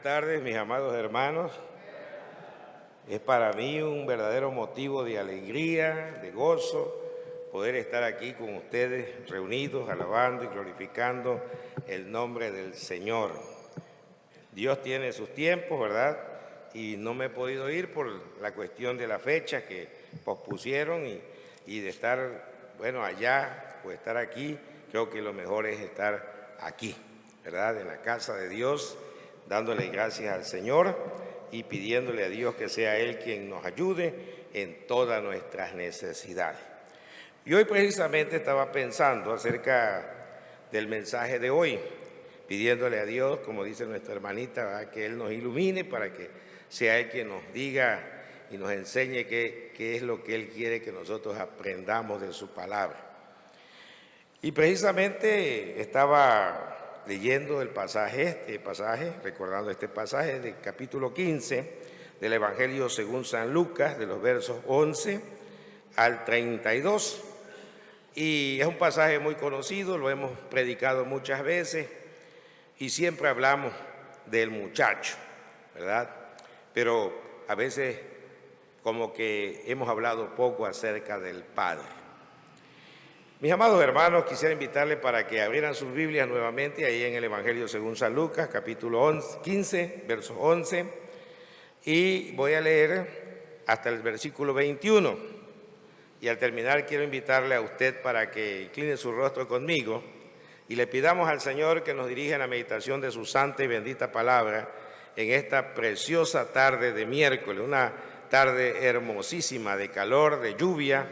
tardes, mis amados hermanos. Es para mí un verdadero motivo de alegría, de gozo, poder estar aquí con ustedes reunidos, alabando y glorificando el nombre del Señor. Dios tiene sus tiempos, ¿verdad? Y no me he podido ir por la cuestión de la fecha que pospusieron y de estar, bueno, allá o estar aquí. Creo que lo mejor es estar aquí, ¿verdad? En la casa de Dios, dándole gracias al Señor y pidiéndole a Dios que sea Él quien nos ayude en todas nuestras necesidades. Y hoy precisamente estaba pensando acerca del mensaje de hoy, pidiéndole a Dios, como dice nuestra hermanita, ¿verdad?, que Él nos ilumine para que sea Él quien nos diga y nos enseñe qué es lo que Él quiere que nosotros aprendamos de su palabra. Y precisamente estaba leyendo el recordando este pasaje del capítulo 15 del Evangelio según San Lucas, de los versos 11 al 32. Y es un pasaje muy conocido, lo hemos predicado muchas veces y siempre hablamos del muchacho, ¿verdad? Pero a veces como que hemos hablado poco acerca del Padre. Mis amados hermanos, quisiera invitarles para que abrieran sus Biblias nuevamente ahí en el Evangelio según San Lucas, capítulo 15, versos 11, y voy a leer hasta el versículo 21. Y al terminar quiero invitarle a usted para que incline su rostro conmigo y le pidamos al Señor que nos dirija en la meditación de su santa y bendita palabra en esta preciosa tarde de miércoles, una tarde hermosísima de calor, de lluvia,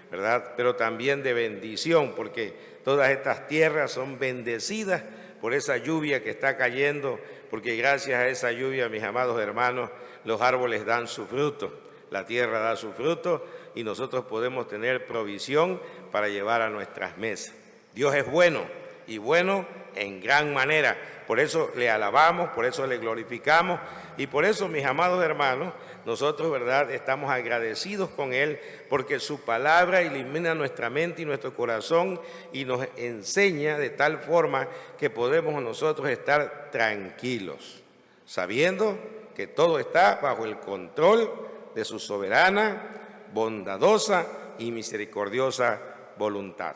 ¿verdad? Pero también de bendición, porque todas estas tierras son bendecidas por esa lluvia que está cayendo, porque gracias a esa lluvia, mis amados hermanos, los árboles dan su fruto, la tierra da su fruto y nosotros podemos tener provisión para llevar a nuestras mesas. Dios es bueno y bueno en gran manera. Por eso le alabamos, por eso le glorificamos y por eso, mis amados hermanos, nosotros, ¿verdad?, estamos agradecidos con Él porque su palabra ilumina nuestra mente y nuestro corazón y nos enseña de tal forma que podemos nosotros estar tranquilos, sabiendo que todo está bajo el control de su soberana, bondadosa y misericordiosa voluntad.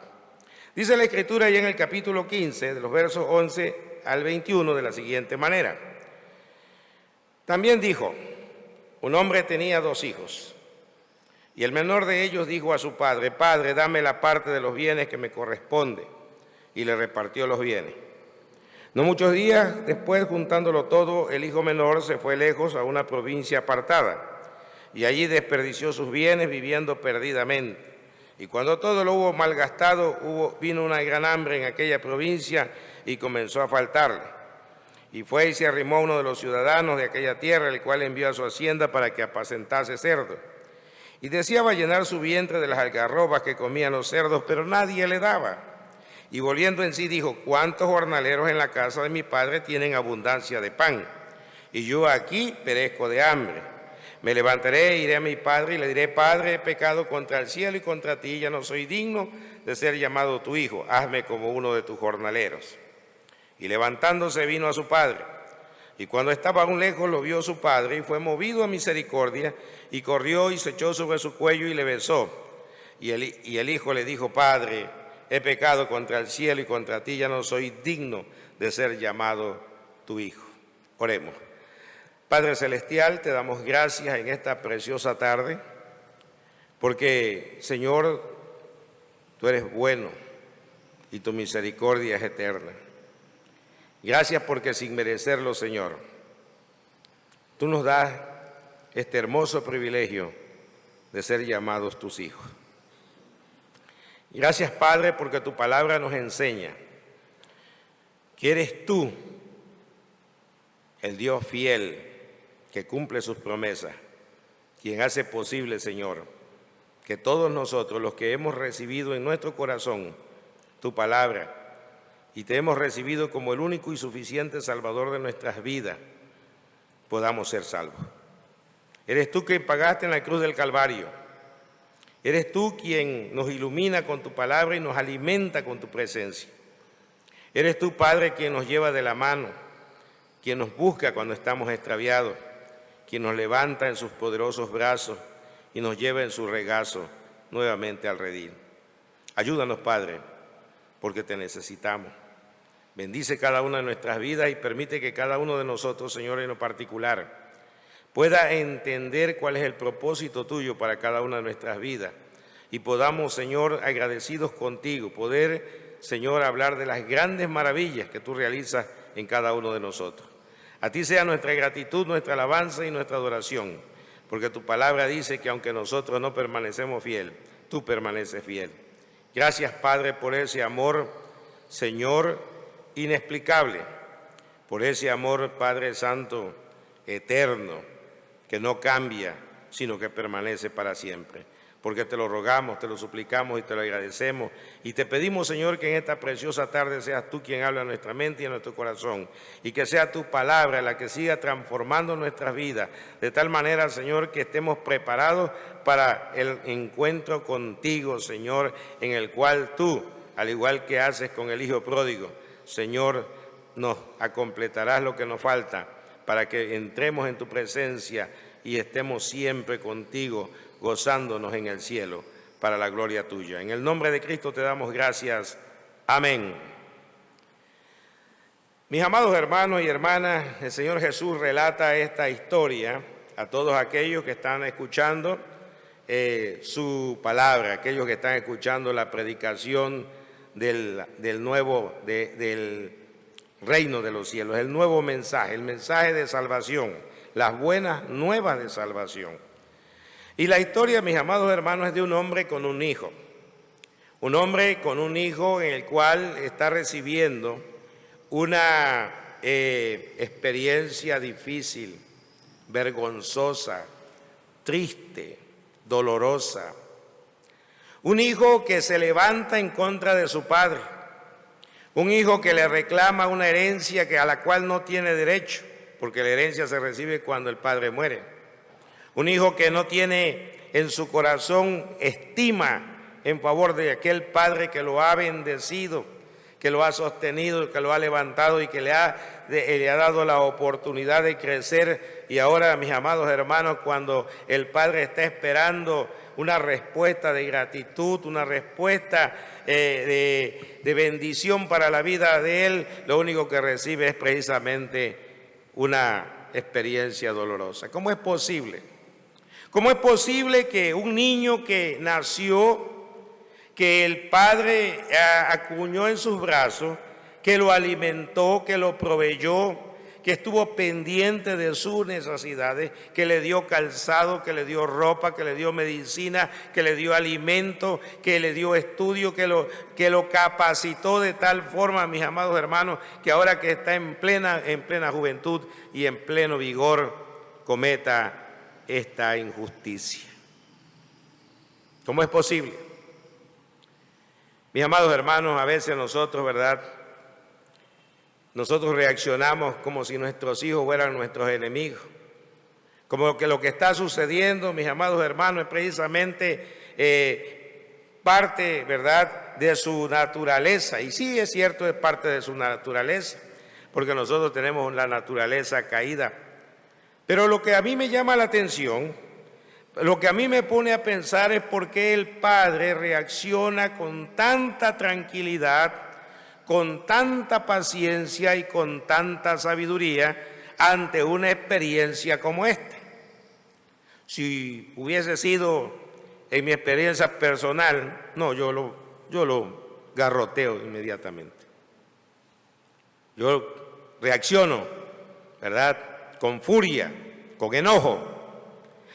Dice la Escritura ya en el capítulo 15, de los versos 11 al 21, de la siguiente manera. También dijo: un hombre tenía 2 hijos, y el menor de ellos dijo a su padre: Padre, dame la parte de los bienes que me corresponde, y le repartió los bienes. No muchos días después, juntándolo todo, el hijo menor se fue lejos a una provincia apartada, y allí desperdició sus bienes viviendo perdidamente. Y cuando todo lo hubo malgastado, vino una gran hambre en aquella provincia y comenzó a faltarle. Y fue y se arrimó a uno de los ciudadanos de aquella tierra, el cual envió a su hacienda para que apacentase cerdos. Y deseaba llenar su vientre de las algarrobas que comían los cerdos, pero nadie le daba. Y volviendo en sí dijo: ¿cuántos jornaleros en la casa de mi padre tienen abundancia de pan? Y yo aquí perezco de hambre. Me levantaré, iré a mi padre y le diré: Padre, he pecado contra el cielo y contra ti, ya no soy digno de ser llamado tu hijo. Hazme como uno de tus jornaleros. Y levantándose vino a su padre. Y cuando estaba aún lejos lo vio su padre y fue movido a misericordia y corrió y se echó sobre su cuello y le besó. Y el hijo le dijo: Padre, he pecado contra el cielo y contra ti, ya no soy digno de ser llamado tu hijo. Oremos. Padre Celestial, te damos gracias en esta preciosa tarde, porque, Señor, tú eres bueno y tu misericordia es eterna. Gracias porque sin merecerlo, Señor, tú nos das este hermoso privilegio de ser llamados tus hijos. Gracias, Padre, porque tu palabra nos enseña que eres tú, el Dios fiel, que cumple sus promesas, quien hace posible, Señor, que todos nosotros, los que hemos recibido en nuestro corazón tu palabra y te hemos recibido como el único y suficiente Salvador de nuestras vidas, podamos ser salvos. Eres tú quien pagaste en la cruz del Calvario. Eres tú quien nos ilumina con tu palabra y nos alimenta con tu presencia. Eres tú, Padre, quien nos lleva de la mano quien nos busca cuando estamos extraviados, quien nos levanta en sus poderosos brazos y nos lleva en su regazo nuevamente al redil. Ayúdanos, Padre, porque te necesitamos. Bendice cada una de nuestras vidas y permite que cada uno de nosotros, Señor, en lo particular, pueda entender cuál es el propósito tuyo para cada una de nuestras vidas y podamos, Señor, agradecidos contigo, poder, Señor, hablar de las grandes maravillas que tú realizas en cada uno de nosotros. A ti sea nuestra gratitud, nuestra alabanza y nuestra adoración, porque tu palabra dice que aunque nosotros no permanecemos fiel, tú permaneces fiel. Gracias, Padre, por ese amor, Señor, inexplicable, por ese amor, Padre Santo, eterno, que no cambia, sino que permanece para siempre. Porque te lo rogamos, te lo suplicamos y te lo agradecemos. Y te pedimos, Señor, que en esta preciosa tarde seas tú quien habla en nuestra mente y en nuestro corazón. Y que sea tu palabra la que siga transformando nuestras vidas. De tal manera, Señor, que estemos preparados para el encuentro contigo, Señor, en el cual tú, al igual que haces con el Hijo pródigo, Señor, nos completarás lo que nos falta para que entremos en tu presencia y estemos siempre contigo, gozándonos en el cielo para la gloria tuya. En el nombre de Cristo te damos gracias. Amén. Mis amados hermanos y hermanas, el Señor Jesús relata esta historia a todos aquellos que están escuchando su palabra, aquellos que están escuchando la predicación del reino de los cielos, el nuevo mensaje, el mensaje de salvación, las buenas nuevas de salvación. Y la historia, mis amados hermanos, es de un hombre con un hijo. Un hombre con un hijo en el cual está recibiendo una experiencia difícil, vergonzosa, triste, dolorosa. Un hijo que se levanta en contra de su padre. Un hijo que le reclama una herencia a la cual no tiene derecho, porque la herencia se recibe cuando el padre muere. Un hijo que no tiene en su corazón estima en favor de aquel padre que lo ha bendecido, que lo ha sostenido, que lo ha levantado y que le ha dado la oportunidad de crecer. Y ahora, mis amados hermanos, cuando el padre está esperando una respuesta de gratitud, una respuesta de bendición para la vida de él, lo único que recibe es precisamente una experiencia dolorosa. ¿Cómo es posible? ¿Cómo es posible que un niño que nació, que el padre acuñó en sus brazos, que lo alimentó, que lo proveyó, que estuvo pendiente de sus necesidades, que le dio calzado, que le dio ropa, que le dio medicina, que le dio alimento, que le dio estudio, que lo capacitó de tal forma, mis amados hermanos, que ahora que está en plena juventud y en pleno vigor, cometa esta injusticia? ¿Cómo es posible? Mis amados hermanos, a veces nosotros, ¿verdad?, nosotros reaccionamos como si nuestros hijos fueran nuestros enemigos. Como que lo que está sucediendo, mis amados hermanos, es precisamente parte, ¿verdad?, de su naturaleza. Y sí, es cierto, es parte de su naturaleza, porque nosotros tenemos la naturaleza caída. Pero lo que a mí me llama la atención, lo que a mí me pone a pensar es por qué el padre reacciona con tanta tranquilidad, con tanta paciencia y con tanta sabiduría ante una experiencia como esta. Si hubiese sido en mi experiencia personal, no, yo lo garroteo inmediatamente. Yo reacciono, ¿verdad?, con furia, con enojo.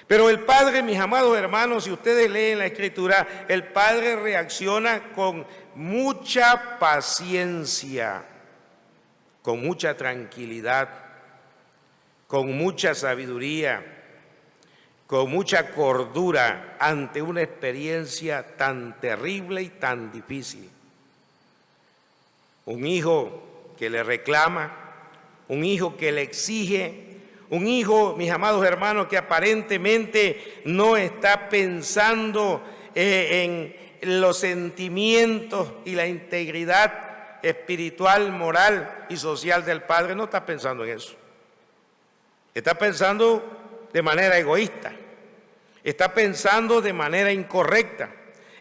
Pero el Padre, mis amados hermanos, si ustedes leen la Escritura, el Padre reacciona con mucha paciencia, con mucha tranquilidad, con mucha sabiduría, con mucha cordura ante una experiencia tan terrible y tan difícil. Un hijo que le reclama, un hijo que le exige, un hijo, mis amados hermanos, que aparentemente no está pensando en los sentimientos y la integridad espiritual, moral y social del padre, no está pensando en eso. Está pensando de manera egoísta. Está pensando de manera incorrecta.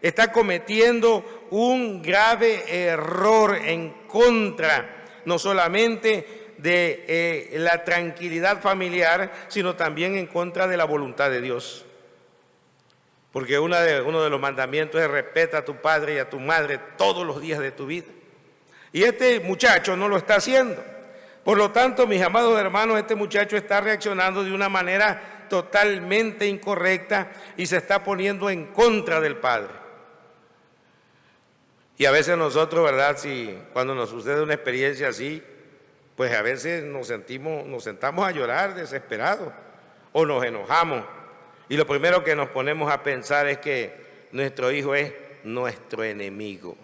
Está cometiendo un grave error en contra, no solamente de la tranquilidad familiar, sino también en contra de la voluntad de Dios. Porque uno de los mandamientos es respeta a tu padre y a tu madre todos los días de tu vida. Y este muchacho no lo está haciendo. Por lo tanto, mis amados hermanos, este muchacho está reaccionando de una manera totalmente incorrecta y se está poniendo en contra del padre. Y a veces nosotros, ¿verdad? Cuando nos sucede una experiencia así, pues a veces nos sentamos a llorar desesperados o nos enojamos. Y lo primero que nos ponemos a pensar es que nuestro hijo es nuestro enemigo.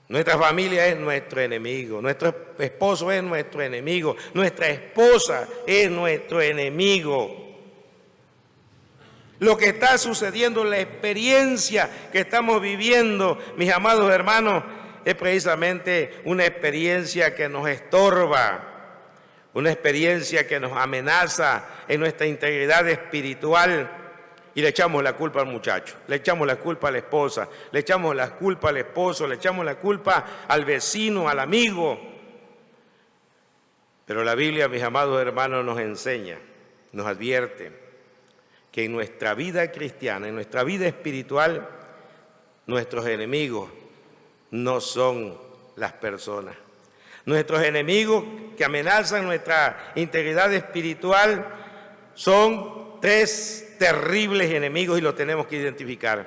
Nuestra familia es nuestro enemigo, nuestro esposo es nuestro enemigo, nuestra esposa es nuestro enemigo. Lo que está sucediendo, la experiencia que estamos viviendo, mis amados hermanos, es precisamente una experiencia que nos estorba, una experiencia que nos amenaza en nuestra integridad espiritual. Y le echamos la culpa al muchacho, le echamos la culpa a la esposa, le echamos la culpa al esposo, le echamos la culpa al vecino, al amigo. Pero la Biblia, mis amados hermanos, nos enseña, nos advierte que en nuestra vida cristiana, en nuestra vida espiritual, nuestros enemigos no son las personas. Nuestros enemigos que amenazan nuestra integridad espiritual son tres terribles enemigos y los tenemos que identificar.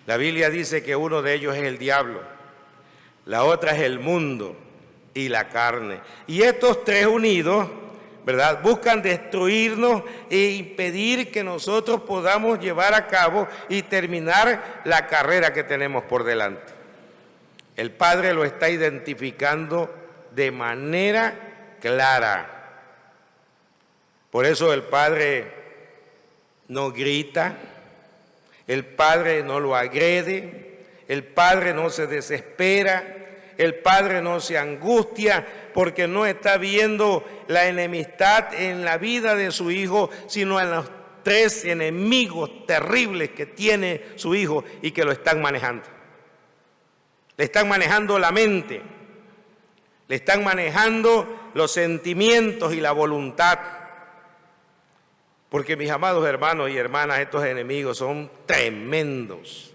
La Biblia dice que uno de ellos es el diablo, la otra es el mundo y la carne. Y estos tres unidos, ¿verdad?, buscan destruirnos e impedir que nosotros podamos llevar a cabo y terminar la carrera que tenemos por delante. El Padre lo está identificando de manera clara. Por eso el Padre no grita, el Padre no lo agrede, el Padre no se desespera, el Padre no se angustia porque no está viendo la enemistad en la vida de su hijo, sino en los tres enemigos terribles que tiene su hijo y que lo están manejando. Le están manejando la mente, le están manejando los sentimientos y la voluntad. Porque mis amados hermanos y hermanas, estos enemigos son tremendos.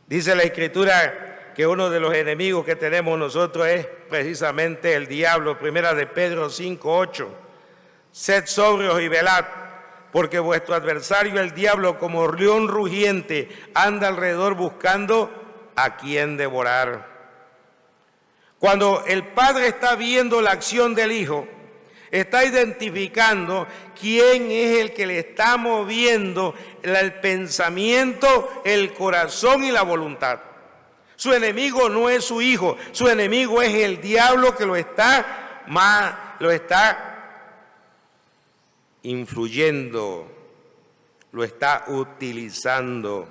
Dice la Escritura que uno de los enemigos que tenemos nosotros es precisamente el diablo. Primera de Pedro 5:8. Sed sobrios y velad, porque vuestro adversario el diablo, como león rugiente, anda alrededor buscando a quien devorar. Cuando el Padre está viendo la acción del Hijo, está identificando quién es el que le está moviendo el pensamiento, el corazón y la voluntad. Su enemigo no es su hijo, su enemigo es el diablo que lo está influyendo, lo está utilizando.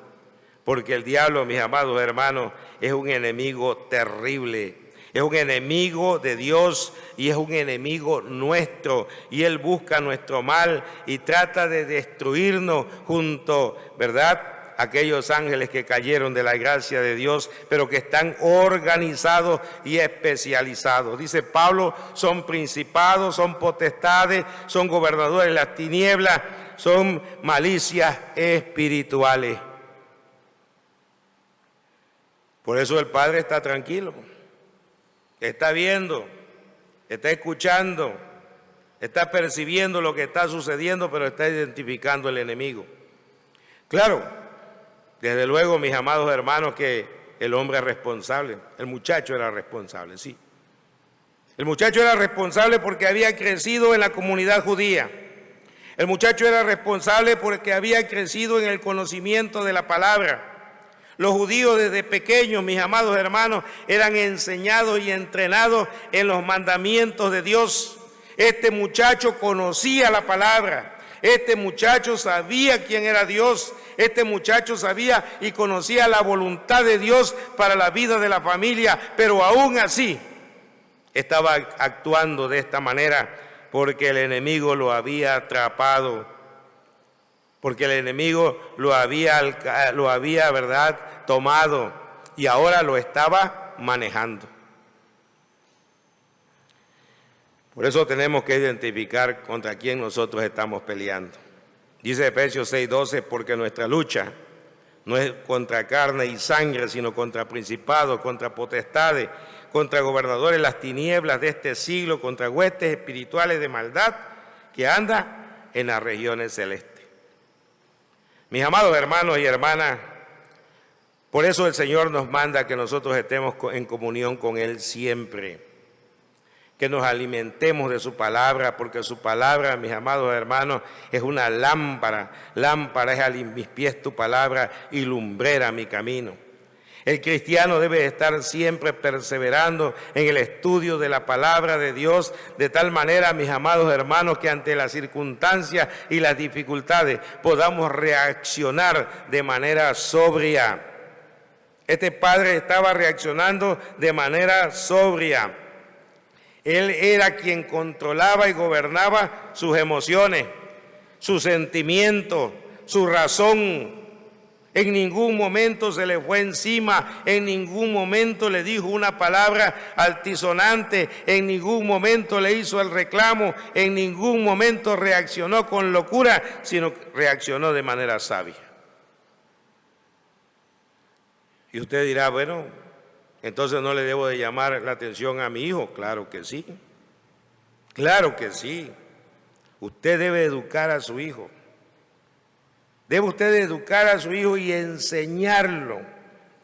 Porque el diablo, mis amados hermanos, es un enemigo terrible. Es un enemigo de Dios y es un enemigo nuestro. Y él busca nuestro mal y trata de destruirnos junto, ¿verdad?, aquellos ángeles que cayeron de la gracia de Dios, pero que están organizados y especializados. Dice Pablo, son principados, son potestades, son gobernadores de las tinieblas, son malicias espirituales. Por eso el Padre está tranquilo. Está viendo, está escuchando, está percibiendo lo que está sucediendo, pero está identificando el enemigo. Claro, desde luego, mis amados hermanos, que el hombre es responsable, el muchacho era responsable, sí. El muchacho era responsable porque había crecido en la comunidad judía. El muchacho era responsable porque había crecido en el conocimiento de la palabra. Los judíos desde pequeños, mis amados hermanos, eran enseñados y entrenados en los mandamientos de Dios. Este muchacho conocía la palabra. Este muchacho sabía quién era Dios. Este muchacho sabía y conocía la voluntad de Dios para la vida de la familia. Pero aún así estaba actuando de esta manera porque el enemigo lo había atrapado, porque el enemigo lo había, ¿verdad?, tomado y ahora lo estaba manejando. Por eso tenemos que identificar contra quién nosotros estamos peleando. Dice Efesios 6:12, porque nuestra lucha no es contra carne y sangre, sino contra principados, contra potestades, contra gobernadores de las tinieblas de este siglo, contra huestes espirituales de maldad que andan en las regiones celestes. Mis amados hermanos y hermanas, por eso el Señor nos manda que nosotros estemos en comunión con Él siempre, que nos alimentemos de su palabra, porque su palabra, mis amados hermanos, es una lámpara. Lámpara es a mis pies tu palabra y lumbrera mi camino. El cristiano debe estar siempre perseverando en el estudio de la palabra de Dios, de tal manera, mis amados hermanos, que ante las circunstancias y las dificultades podamos reaccionar de manera sobria. Este padre estaba reaccionando de manera sobria. Él era quien controlaba y gobernaba sus emociones, sus sentimientos, su razón. En ningún momento se le fue encima, en ningún momento le dijo una palabra altisonante, en ningún momento le hizo el reclamo, en ningún momento reaccionó con locura, sino reaccionó de manera sabia. Y usted dirá, bueno, entonces no le debo de llamar la atención a mi hijo. Claro que sí, claro que sí. Usted debe educar a su hijo. Debe usted educar a su hijo y enseñarlo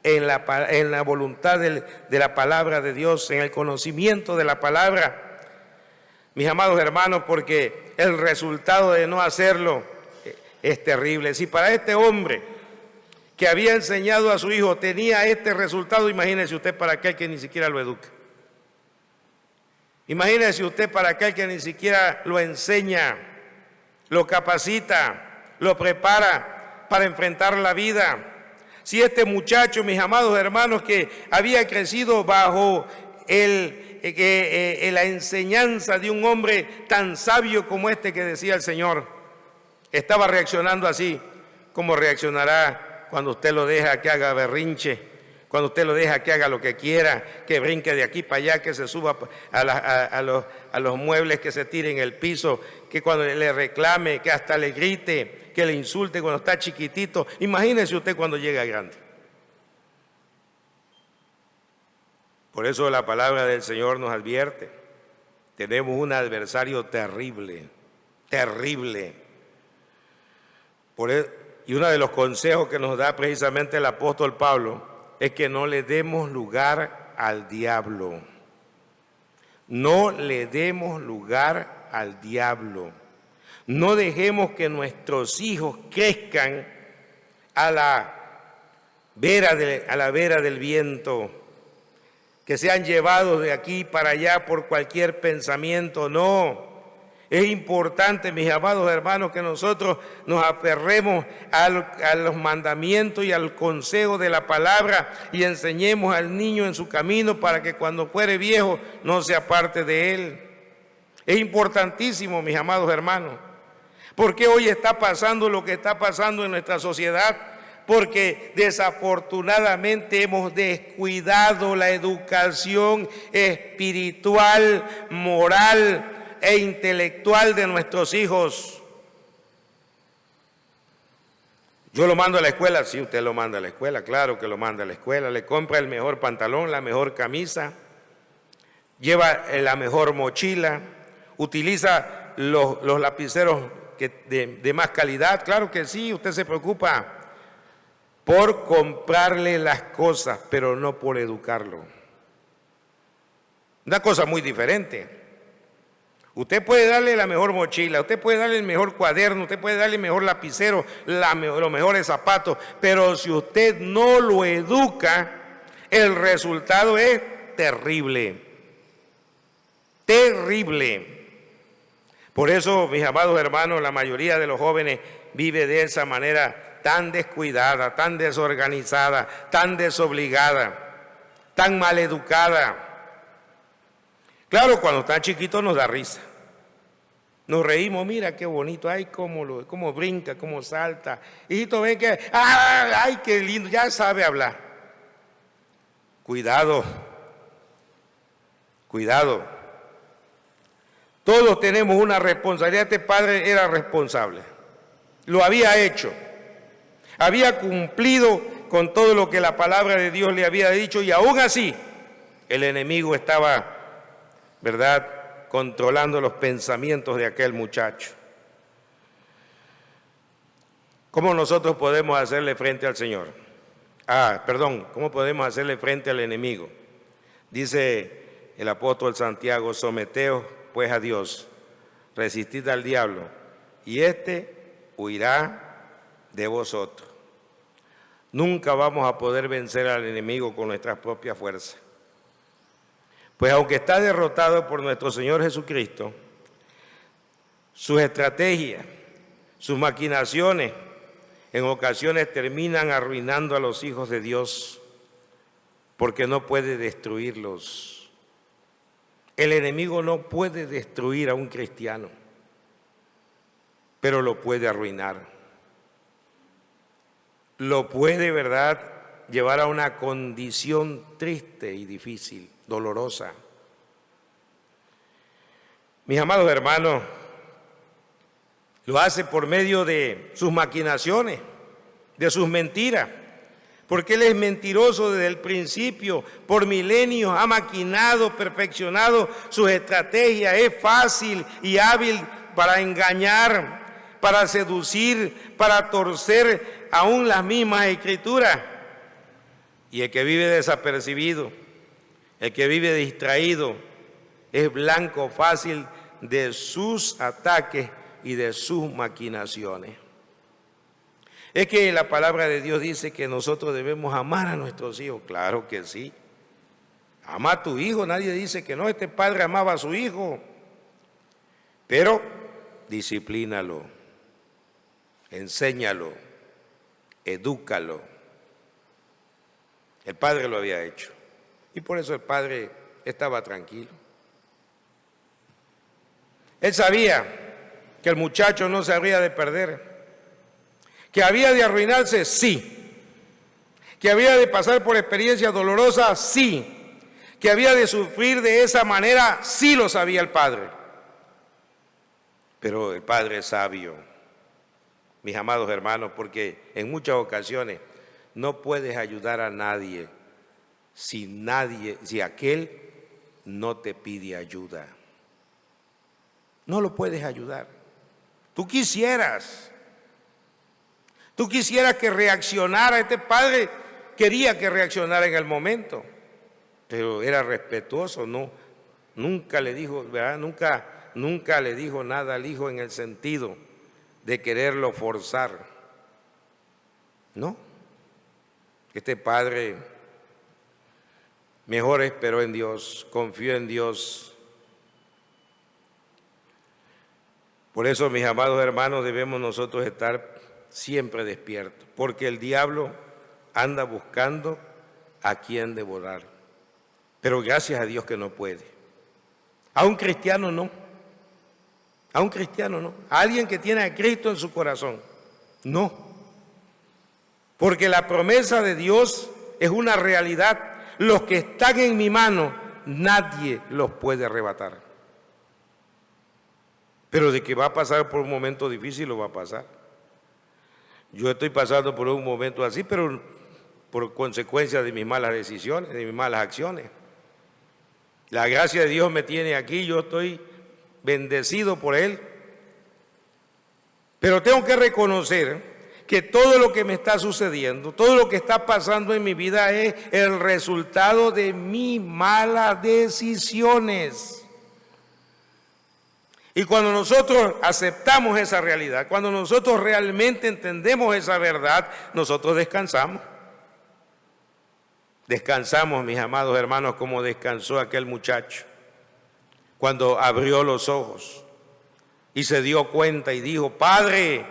en la voluntad de la palabra de Dios, en el conocimiento de la palabra. Mis amados hermanos, porque el resultado de no hacerlo es terrible. Si para este hombre que había enseñado a su hijo tenía este resultado, imagínese usted para aquel que ni siquiera lo educa. Imagínese usted para aquel que ni siquiera lo enseña, lo capacita, lo prepara para enfrentar la vida. Si este muchacho, mis amados hermanos, que había crecido bajo la enseñanza de un hombre tan sabio como este que decía el Señor, estaba reaccionando así, ¿cómo reaccionará cuando usted lo deja que haga berrinche? Cuando usted lo deja que haga lo que quiera, que brinque de aquí para allá, que se suba a los muebles, que se tire en el piso, que cuando le reclame, que hasta le grite, que le insulte cuando está chiquitito. Imagínese usted cuando llega grande. Por eso la palabra del Señor nos advierte. Tenemos un adversario terrible, terrible. Y uno de los consejos que nos da precisamente el apóstol Pablo es que no le demos lugar al diablo. No le demos lugar al diablo. No dejemos que nuestros hijos crezcan a la vera del viento, que sean llevados de aquí para allá por cualquier pensamiento. No. Es importante, mis amados hermanos, que nosotros nos aferremos a los mandamientos y al consejo de la palabra y enseñemos al niño en su camino para que cuando fuere viejo no se aparte de él. Es importantísimo, mis amados hermanos. ¿Por qué hoy está pasando lo que está pasando en nuestra sociedad? Porque desafortunadamente hemos descuidado la educación espiritual, moral e intelectual de nuestros hijos. Yo lo mando a la escuela, sí, usted lo manda a la escuela, claro que lo manda a la escuela, le compra el mejor pantalón, la mejor camisa, lleva la mejor mochila, utiliza los lapiceros de más calidad, claro que sí, usted se preocupa por comprarle las cosas, pero no por educarlo. Una cosa muy diferente. Usted puede darle la mejor mochila, usted puede darle el mejor cuaderno, usted puede darle el mejor lapicero, los mejores zapatos, pero si usted no lo educa, el resultado es terrible. Terrible. Por eso, mis amados hermanos, la mayoría de los jóvenes vive de esa manera tan descuidada, tan desorganizada, tan desobligada, tan maleducada. Claro, cuando están chiquitos nos da risa. Nos reímos, mira qué bonito, ay, cómo brinca, cómo salta. Hijito, ven que, ay, qué lindo, ya sabe hablar. Cuidado, cuidado. Todos tenemos una responsabilidad. Este padre era responsable. Lo había hecho. Había cumplido con todo lo que la palabra de Dios le había dicho y aún así el enemigo estaba, ¿verdad?, controlando los pensamientos de aquel muchacho. ¿Cómo nosotros podemos hacerle frente al Señor? ¿Cómo podemos hacerle frente al enemigo? Dice el apóstol Santiago: someteos pues a Dios, resistid al diablo, y éste huirá de vosotros. Nunca vamos a poder vencer al enemigo con nuestras propias fuerzas. Pues aunque está derrotado por nuestro Señor Jesucristo, sus estrategias, sus maquinaciones, en ocasiones terminan arruinando a los hijos de Dios, porque no puede destruirlos. El enemigo no puede destruir a un cristiano, pero lo puede arruinar. Lo puede, ¿verdad?, llevar a una condición triste y difícil, dolorosa. Mis amados hermanos, lo hace por medio de sus maquinaciones, de sus mentiras, porque él es mentiroso desde el principio, por milenios ha maquinado, perfeccionado sus estrategias, es fácil y hábil para engañar, para seducir, para torcer aún las mismas escrituras. Y el que vive desapercibido, el que vive distraído, es blanco fácil de sus ataques y de sus maquinaciones. Es que la palabra de Dios dice que nosotros debemos amar a nuestros hijos. Claro que sí. Ama a tu hijo, nadie dice que no. Este padre amaba a su hijo, pero disciplínalo, enséñalo, edúcalo. El padre lo había hecho y por eso el padre estaba tranquilo. Él sabía que el muchacho no se habría de perder, que había de arruinarse, sí, que había de pasar por experiencias dolorosas, sí, que había de sufrir de esa manera, sí lo sabía el padre. Pero el padre es sabio, mis amados hermanos, porque en muchas ocasiones no puedes ayudar a nadie si aquel no te pide ayuda. No lo puedes ayudar. Tú quisieras que reaccionara. Este padre quería que reaccionara en el momento, pero era respetuoso, nunca le dijo, ¿verdad? Nunca le dijo nada al hijo en el sentido de quererlo forzar. No. Este padre mejor esperó en Dios, confió en Dios. Por eso, mis amados hermanos, debemos nosotros estar siempre despiertos, porque el diablo anda buscando a quien devorar. Pero gracias a Dios que no puede. A un cristiano no. A un cristiano no. A alguien que tiene a Cristo en su corazón. No. Porque la promesa de Dios es una realidad. Los que están en mi mano, nadie los puede arrebatar. Pero de que va a pasar por un momento difícil, lo va a pasar. Yo estoy pasando por un momento así, pero por consecuencia de mis malas decisiones, de mis malas acciones. La gracia de Dios me tiene aquí, yo estoy bendecido por Él. Pero tengo que reconocer que todo lo que me está sucediendo, todo lo que está pasando en mi vida es el resultado de mis malas decisiones. Y cuando nosotros aceptamos esa realidad, cuando nosotros realmente entendemos esa verdad, nosotros descansamos. Descansamos, mis amados hermanos, como descansó aquel muchacho cuando abrió los ojos y se dio cuenta y dijo: Padre,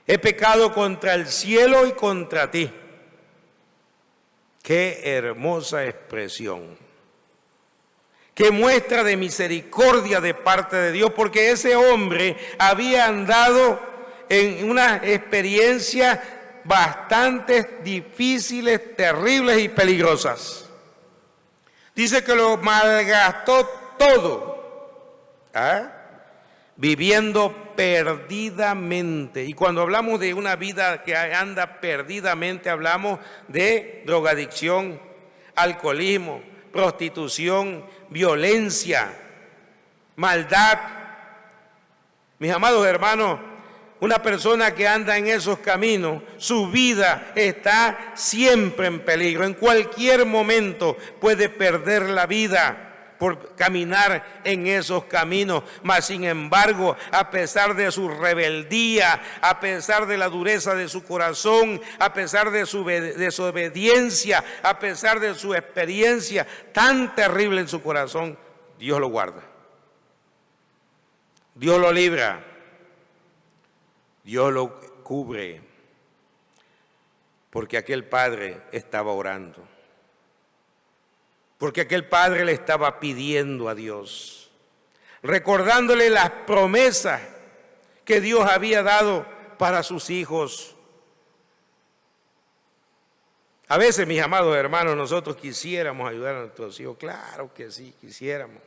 he pecado contra el cielo y contra ti. Qué hermosa expresión. Qué muestra de misericordia de parte de Dios, porque ese hombre había andado en una experiencia bastante difíciles, terribles y peligrosas. Dice que lo malgastó todo, viviendo perdidamente. Y cuando hablamos de una vida que anda perdidamente, hablamos de drogadicción, alcoholismo, prostitución, violencia, maldad. Mis amados hermanos, una persona que anda en esos caminos, su vida está siempre en peligro. En cualquier momento puede perder la vida por caminar en esos caminos. Mas sin embargo, a pesar de su rebeldía, a pesar de la dureza de su corazón, a pesar de su desobediencia, a pesar de su experiencia tan terrible en su corazón, Dios lo guarda. Dios lo libra. Dios lo cubre. Porque aquel padre estaba orando. Porque aquel padre le estaba pidiendo a Dios, recordándole las promesas que Dios había dado para sus hijos. A veces, mis amados hermanos, nosotros quisiéramos ayudar a nuestros hijos. Claro que sí, quisiéramos.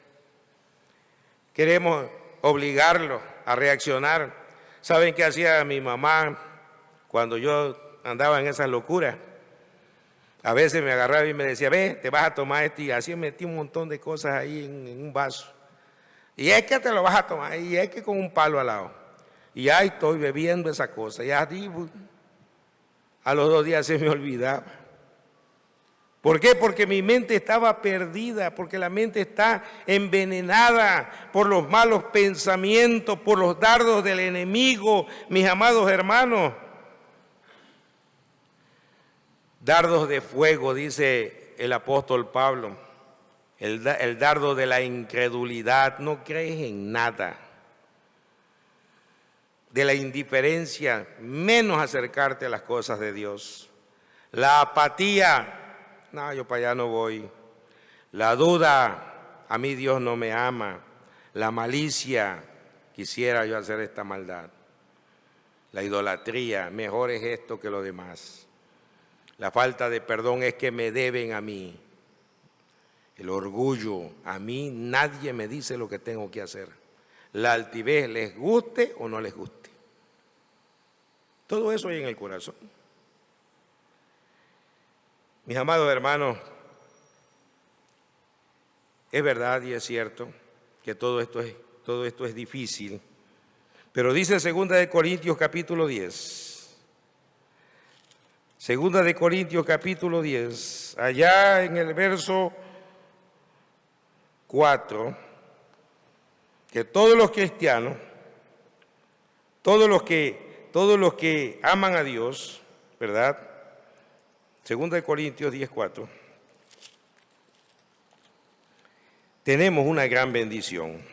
Queremos obligarlos a reaccionar. ¿Saben qué hacía mi mamá cuando yo andaba en esas locuras? A veces me agarraba y me decía, ve, te vas a tomar esto, y así metí un montón de cosas ahí en un vaso. Y es que te lo vas a tomar, y es que con un palo al lado. Y ahí estoy bebiendo esa cosa. Y así, a los 2 días se me olvidaba. ¿Por qué? Porque mi mente estaba perdida, porque la mente está envenenada por los malos pensamientos, por los dardos del enemigo, mis amados hermanos. Dardos de fuego, dice el apóstol Pablo, el dardo de la incredulidad, no crees en nada. De la indiferencia, menos acercarte a las cosas de Dios. La apatía, no, yo para allá no voy. La duda, a mí Dios no me ama. La malicia, quisiera yo hacer esta maldad. La idolatría, mejor es esto que lo demás. La falta de perdón es que me deben a mí. El orgullo, a mí nadie me dice lo que tengo que hacer. La altivez, les guste o no les guste. Todo eso hay en el corazón. Mis amados hermanos, es verdad y es cierto que todo esto es difícil, pero dice 2 Corintios capítulo 10. Segunda de Corintios capítulo 10, allá en el verso 4, que todos los cristianos, todos los que aman a Dios, ¿verdad? Segunda de Corintios 10, 4, tenemos una gran bendición.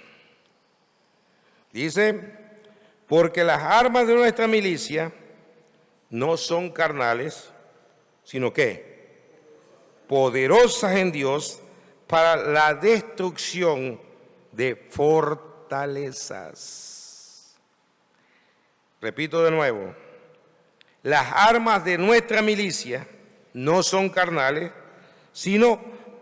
Dice, porque las armas de nuestra milicia no son carnales, sino que poderosas en Dios para la destrucción de fortalezas. Repito de nuevo, las armas de nuestra milicia no son carnales, sino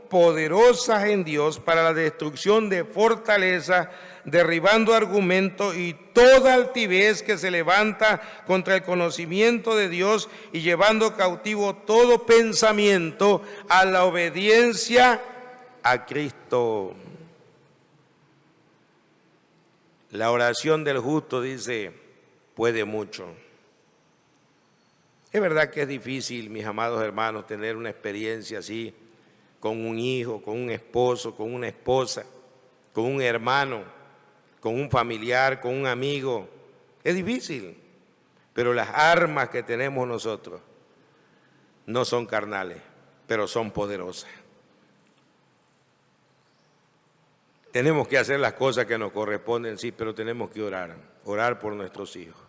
poderosas en Dios para la destrucción de fortalezas, derribando argumentos y toda altivez que se levanta contra el conocimiento de Dios y llevando cautivo todo pensamiento a la obediencia a Cristo. La oración del justo, dice, puede mucho. Es verdad que es difícil, mis amados hermanos, tener una experiencia así con un hijo, con un esposo, con una esposa, con un hermano, con un familiar, con un amigo. Es difícil, pero las armas que tenemos nosotros no son carnales, pero son poderosas. Tenemos que hacer las cosas que nos corresponden, sí, pero tenemos que orar por nuestros hijos.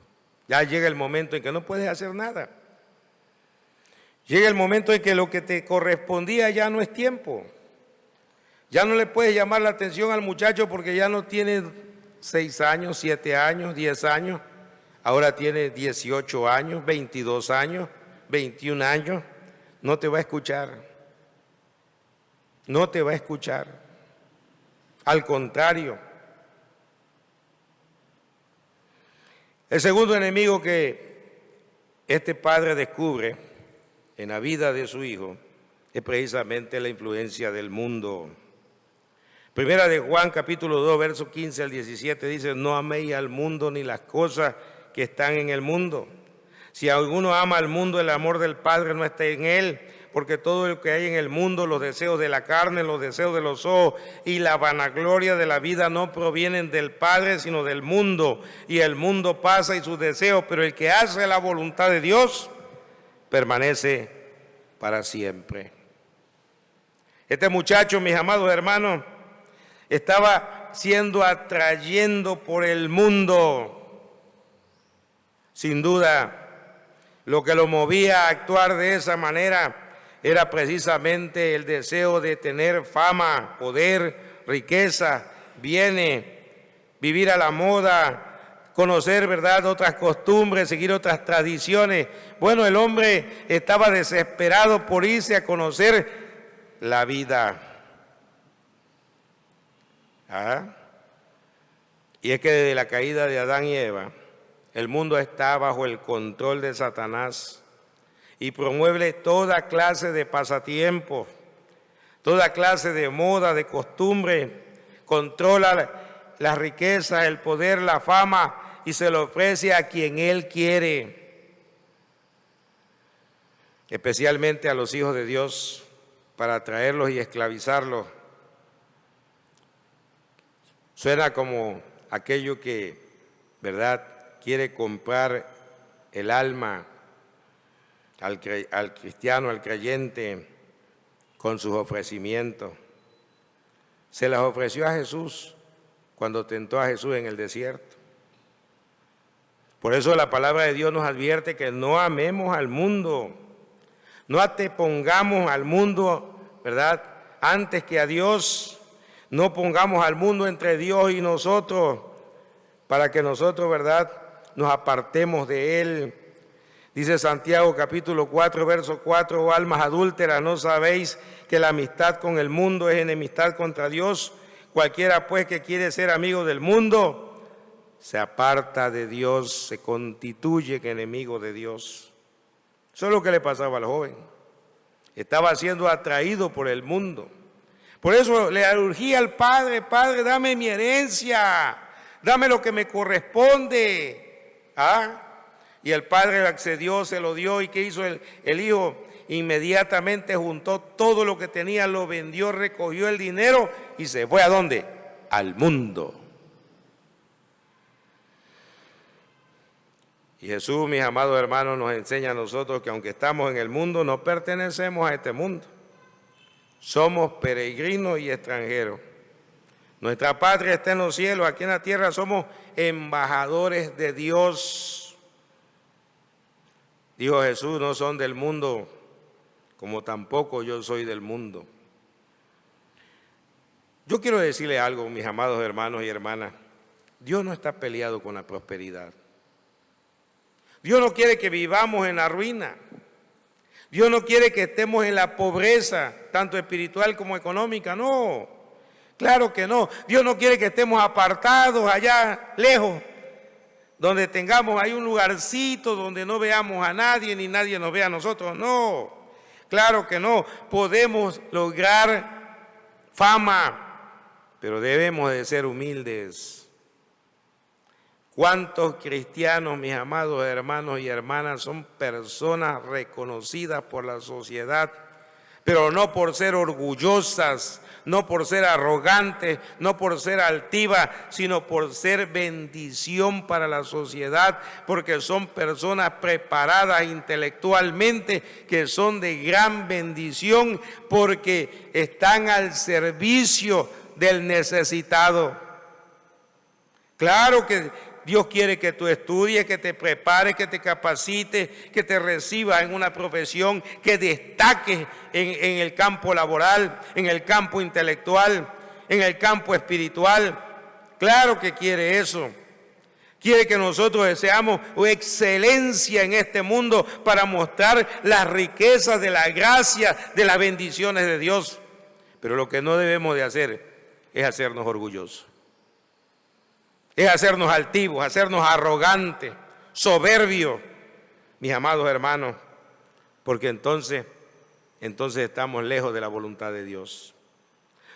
Ya llega el momento en que no puedes hacer nada. Llega el momento en que lo que te correspondía ya no es tiempo. Ya no le puedes llamar la atención al muchacho porque ya no tiene 6 años, 7 años, 10 años. Ahora tiene 18 años, 22 años, 21 años. No te va a escuchar. No te va a escuchar. Al contrario. El segundo enemigo que este padre descubre en la vida de su hijo es precisamente la influencia del mundo. Primera de Juan, capítulo 2, verso 15 al 17, dice: no améis al mundo ni las cosas que están en el mundo. Si alguno ama al mundo, el amor del Padre no está en él, porque todo lo que hay en el mundo, los deseos de la carne, los deseos de los ojos y la vanagloria de la vida no provienen del Padre, sino del mundo. Y el mundo pasa y sus deseos, pero el que hace la voluntad de Dios permanece para siempre. Este muchacho, mis amados hermanos, estaba siendo atrayendo por el mundo. Sin duda, lo que lo movía a actuar de esa manera era precisamente el deseo de tener fama, poder, riqueza, bienes, vivir a la moda, conocer, ¿verdad?, otras costumbres, seguir otras tradiciones. Bueno, el hombre estaba desesperado por irse a conocer la vida. Y es que desde la caída de Adán y Eva, el mundo está bajo el control de Satanás y promueve toda clase de pasatiempos, toda clase de moda, de costumbre, controla la riqueza, el poder, la fama y se lo ofrece a quien él quiere, especialmente a los hijos de Dios, para atraerlos y esclavizarlos. Suena como aquello que, ¿verdad?, quiere comprar el alma al cristiano, al creyente, con sus ofrecimientos. Se las ofreció a Jesús cuando tentó a Jesús en el desierto. Por eso la palabra de Dios nos advierte que no amemos al mundo, no antepongamos al mundo, ¿verdad?, antes que a Dios. No pongamos al mundo entre Dios y nosotros para que nosotros, ¿verdad?, nos apartemos de él. Dice Santiago capítulo 4, verso 4: oh almas adúlteras, ¿no sabéis que la amistad con el mundo es enemistad contra Dios? Cualquiera pues que quiere ser amigo del mundo se aparta de Dios, se constituye que enemigo de Dios. Eso es lo que le pasaba al joven. Estaba siendo atraído por el mundo. Por eso le urgía al padre: Padre, dame mi herencia, dame lo que me corresponde. Y el padre accedió, se lo dio. ¿Y qué hizo el hijo? Inmediatamente juntó todo lo que tenía, lo vendió, recogió el dinero y se fue ¿a dónde? Al mundo. Y Jesús, mis amados hermanos, nos enseña a nosotros que aunque estamos en el mundo, no pertenecemos a este mundo. Somos peregrinos y extranjeros. Nuestra patria está en los cielos, aquí en la tierra somos embajadores de Dios. Dijo Jesús: no son del mundo, como tampoco yo soy del mundo. Yo quiero decirle algo, mis amados hermanos y hermanas. Dios no está peleado con la prosperidad. Dios no quiere que vivamos en la ruina. Dios no quiere que estemos en la pobreza, tanto espiritual como económica, no. Claro que no. Dios no quiere que estemos apartados allá lejos, donde tengamos ahí un lugarcito donde no veamos a nadie ni nadie nos vea a nosotros. No, claro que no. Podemos lograr fama, pero debemos de ser humildes. ¿Cuántos cristianos, mis amados hermanos y hermanas, son personas reconocidas por la sociedad, pero no por ser orgullosas, no por ser arrogantes, no por ser altivas, sino por ser bendición para la sociedad, porque son personas preparadas intelectualmente, que son de gran bendición, porque están al servicio del necesitado? Claro que Dios quiere que tú estudies, que te prepares, que te capacites, que te recibas en una profesión, que destaques en el campo laboral, en el campo intelectual, en el campo espiritual. Claro que quiere eso. Quiere que nosotros deseamos excelencia en este mundo para mostrar las riquezas de la gracia, de las bendiciones de Dios. Pero lo que no debemos de hacer es hacernos orgullosos. Es hacernos altivos, hacernos arrogantes, soberbios, mis amados hermanos, porque entonces estamos lejos de la voluntad de Dios.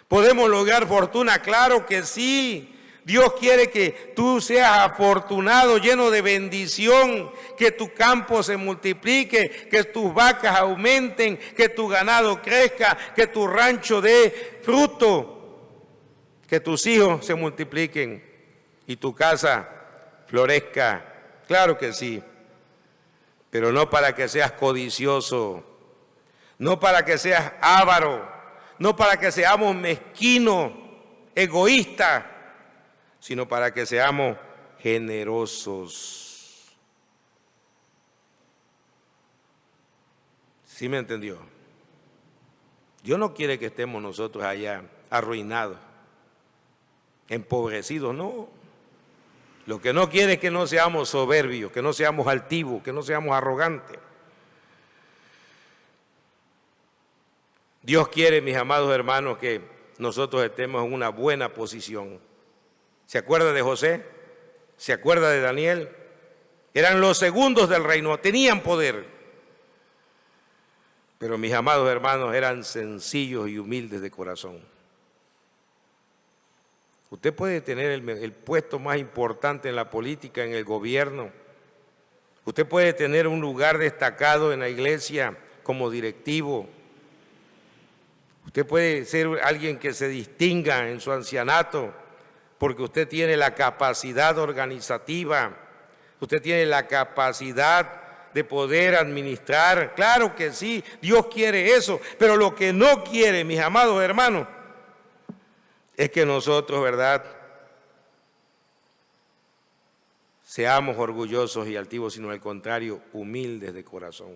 ¿Podemos lograr fortuna? Claro que sí. Dios quiere que tú seas afortunado, lleno de bendición, que tu campo se multiplique, que tus vacas aumenten, que tu ganado crezca, que tu rancho dé fruto, que tus hijos se multipliquen y tu casa florezca. Claro que sí, pero no para que seas codicioso, no para que seas avaro, no para que seamos mezquinos, egoístas, sino para que seamos generosos. ¿Sí me entendió? Dios no quiere que estemos nosotros allá arruinados, empobrecidos, no. Lo que no quiere es que no seamos soberbios, que no seamos altivos, que no seamos arrogantes. Dios quiere, mis amados hermanos, que nosotros estemos en una buena posición. ¿Se acuerda de José? ¿Se acuerda de Daniel? Eran los segundos del reino, tenían poder. Pero mis amados hermanos eran sencillos y humildes de corazón. Usted puede tener el puesto más importante en la política, en el gobierno. Usted puede tener un lugar destacado en la iglesia como directivo. Usted puede ser alguien que se distinga en su ancianato porque usted tiene la capacidad organizativa, usted tiene la capacidad de poder administrar. Claro que sí, Dios quiere eso, pero lo que no quiere, mis amados hermanos, es que nosotros, ¿verdad?, seamos orgullosos y altivos, sino al contrario, humildes de corazón.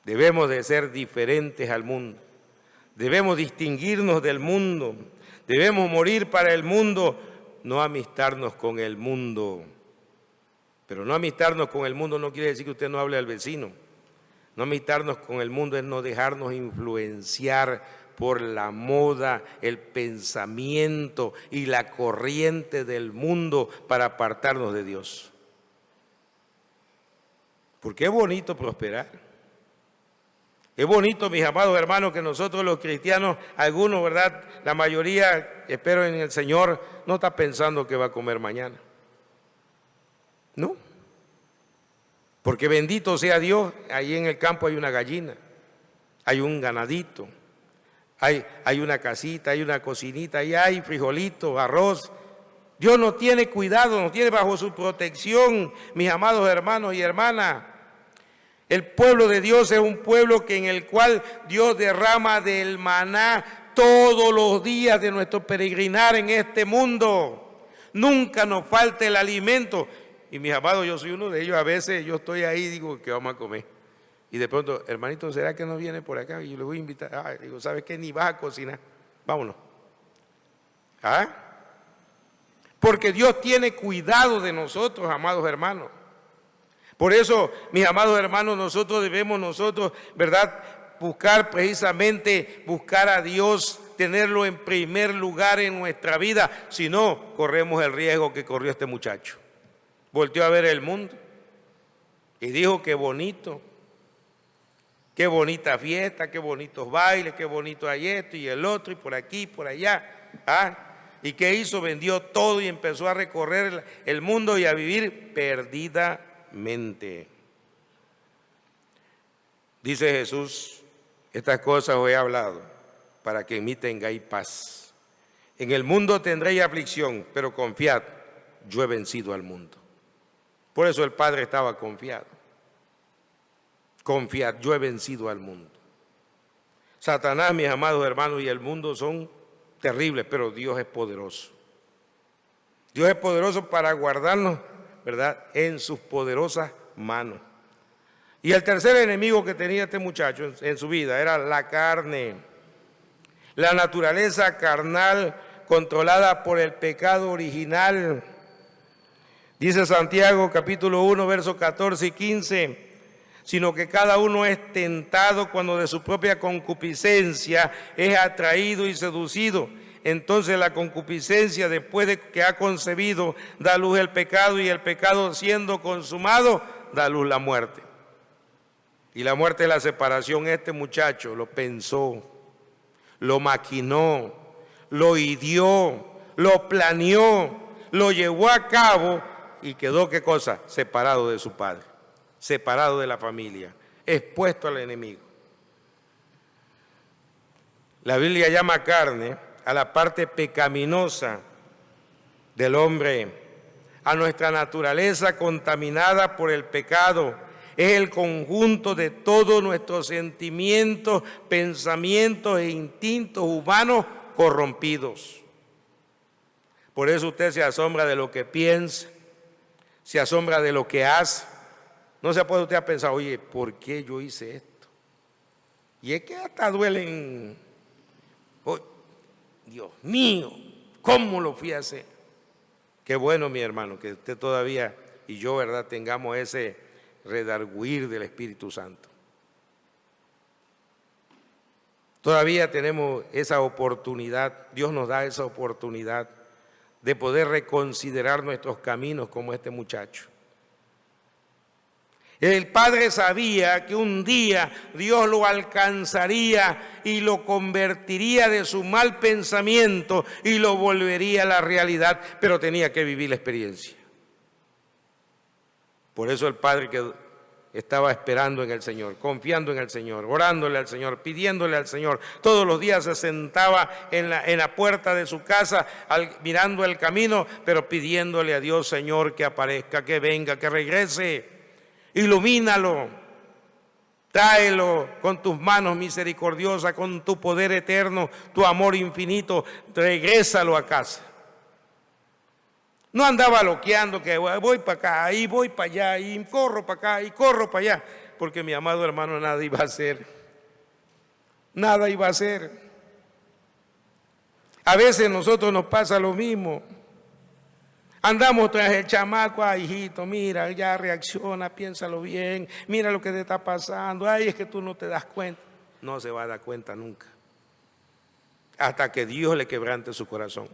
Debemos de ser diferentes al mundo, debemos distinguirnos del mundo, debemos morir para el mundo, no amistarnos con el mundo. Pero no amistarnos con el mundo no quiere decir que usted no hable al vecino. No amistarnos con el mundo es no dejarnos influenciar por la moda, el pensamiento y la corriente del mundo para apartarnos de Dios. Porque es bonito prosperar. Es bonito, mis amados hermanos, que nosotros los cristianos, algunos, ¿verdad?, la mayoría, espero en el Señor, no está pensando que va a comer mañana. No. Porque bendito sea Dios, ahí en el campo hay una gallina, hay un ganadito, hay una casita, hay una cocinita, ahí hay frijolitos, arroz. Dios nos tiene cuidado, nos tiene bajo su protección, mis amados hermanos y hermanas. El pueblo de Dios es un pueblo en el cual Dios derrama del maná todos los días de nuestro peregrinar en este mundo. Nunca nos falta el alimento. Y mis amados, yo soy uno de ellos. A veces yo estoy ahí y digo, ¿qué vamos a comer? Y de pronto, hermanito, ¿será que no viene por acá? Y yo le voy a invitar. Digo, ¿sabes qué? Ni vas a cocinar. Vámonos. ¿Ah? Porque Dios tiene cuidado de nosotros, amados hermanos. Por eso, mis amados hermanos, nosotros debemos, ¿verdad?, buscar precisamente, buscar a Dios, tenerlo en primer lugar en nuestra vida. Si no, corremos el riesgo que corrió este muchacho. Volteó a ver el mundo y dijo, qué bonito, qué bonita fiesta, qué bonitos bailes, qué bonito hay esto y el otro y por aquí y por allá. ¿Y qué hizo? Vendió todo y empezó a recorrer el mundo y a vivir perdidamente. Dice Jesús, estas cosas os he hablado para que en mí tengáis paz. En el mundo tendréis aflicción, pero confiad, yo he vencido al mundo. Por eso el Padre estaba confiado. Confiad, yo he vencido al mundo. Satanás, mis amados hermanos, y el mundo son terribles, pero Dios es poderoso. Dios es poderoso para guardarnos, ¿verdad?, en sus poderosas manos. Y el tercer enemigo que tenía este muchacho en su vida era la carne, la naturaleza carnal controlada por el pecado original. Dice Santiago capítulo 1, versos 14 y 15, sino que cada uno es tentado cuando de su propia concupiscencia es atraído y seducido. Entonces la concupiscencia, después de que ha concebido, da a luz el pecado, y el pecado, siendo consumado, da a luz la muerte. Y la muerte es la separación. Este muchacho lo pensó, lo maquinó, lo ideó, lo planeó, lo llevó a cabo y quedó, ¿qué cosa? Separado de su padre, separado de la familia, expuesto al enemigo. La Biblia llama carne a la parte pecaminosa del hombre, a nuestra naturaleza contaminada por el pecado. Es el conjunto de todos nuestros sentimientos, pensamientos e instintos humanos corrompidos. Por eso usted se asombra de lo que piensa, se asombra de lo que hace. No se puede usted a pensar, oye, ¿por qué yo hice esto? Y es que hasta duelen. Oh, Dios mío, ¿cómo lo fui a hacer? Qué bueno, mi hermano, que usted todavía y yo, ¿verdad?, tengamos ese redarguir del Espíritu Santo. Todavía tenemos esa oportunidad, Dios nos da esa oportunidad de poder reconsiderar nuestros caminos como este muchacho. El padre sabía que un día Dios lo alcanzaría y lo convertiría de su mal pensamiento y lo volvería a la realidad, pero tenía que vivir la experiencia. Por eso el padre que estaba esperando en el Señor, confiando en el Señor, orándole al Señor, pidiéndole al Señor. Todos los días se sentaba en la puerta de su casa, mirando el camino, pero pidiéndole a Dios, Señor, que aparezca, que venga, que regrese. Ilumínalo, tráelo con tus manos misericordiosas, con tu poder eterno, tu amor infinito, regrésalo a casa. No andaba loqueando que voy para acá y voy para allá y corro para acá y corro para allá, porque mi amado hermano nada iba a hacer, nada iba a hacer. A veces a nosotros nos pasa lo mismo. Andamos tras el chamaco, ay hijito, mira, ya reacciona, piénsalo bien, mira lo que te está pasando, ay, es que tú no te das cuenta. No se va a dar cuenta nunca, hasta que Dios le quebrante su corazón.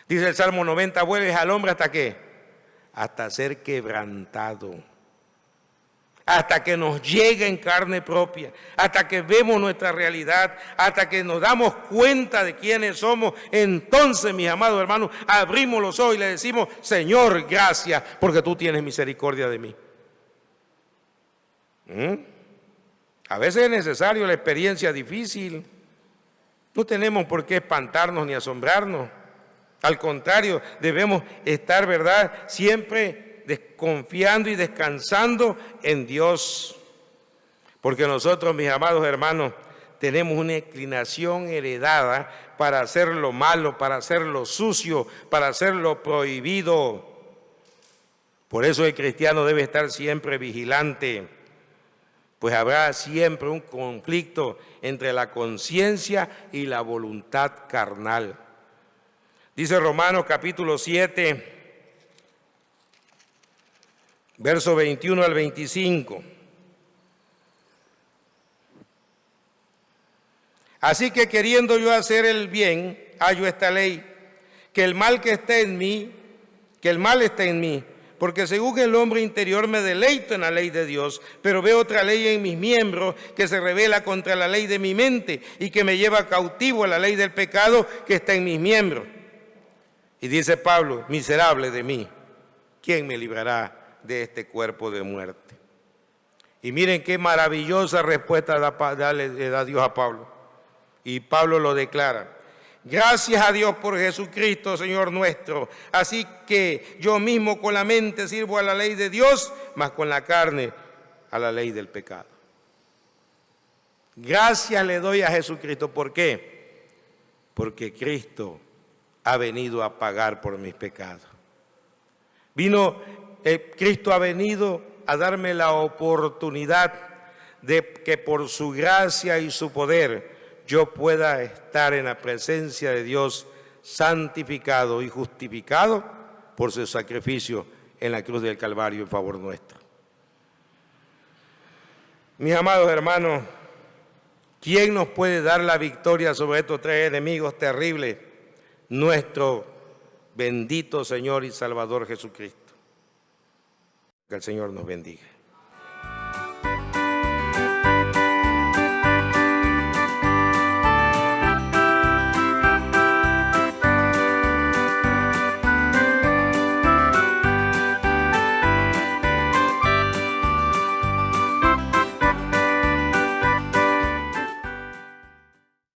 Dice el Salmo 90, vuelves al hombre hasta qué, hasta ser quebrantado, hasta que nos llegue en carne propia, hasta que vemos nuestra realidad, hasta que nos damos cuenta de quiénes somos. Entonces, mis amados hermanos, abrimos los ojos y le decimos, Señor, gracias, porque tú tienes misericordia de mí. A veces es necesario la experiencia difícil. No tenemos por qué espantarnos ni asombrarnos. Al contrario, debemos estar, ¿verdad?, siempre desconfiando y descansando en Dios. Porque nosotros, mis amados hermanos, tenemos una inclinación heredada para hacer lo malo, para hacer lo sucio, para hacer lo prohibido. Por eso el cristiano debe estar siempre vigilante, pues habrá siempre un conflicto entre la conciencia y la voluntad carnal. Dice Romanos capítulo 7, verso 21 al 25. Así que queriendo yo hacer el bien, hallo esta ley, que el mal esté en mí, porque según el hombre interior me deleito en la ley de Dios, pero veo otra ley en mis miembros que se revela contra la ley de mi mente y que me lleva cautivo a la ley del pecado que está en mis miembros. Y dice Pablo, miserable de mí, ¿quién me librará de este cuerpo de muerte? Y miren qué maravillosa respuesta le da Dios a Pablo. Y Pablo lo declara. Gracias a Dios por Jesucristo, Señor nuestro. Así que yo mismo con la mente sirvo a la ley de Dios, mas con la carne a la ley del pecado. Gracias le doy a Jesucristo. ¿Por qué? Porque Cristo ha venido a pagar por mis pecados. Cristo ha venido a darme la oportunidad de que por su gracia y su poder yo pueda estar en la presencia de Dios, santificado y justificado por su sacrificio en la cruz del Calvario en favor nuestro. Mis amados hermanos, ¿quién nos puede dar la victoria sobre estos tres enemigos terribles? Nuestro bendito Señor y Salvador Jesucristo. Que el Señor nos bendiga.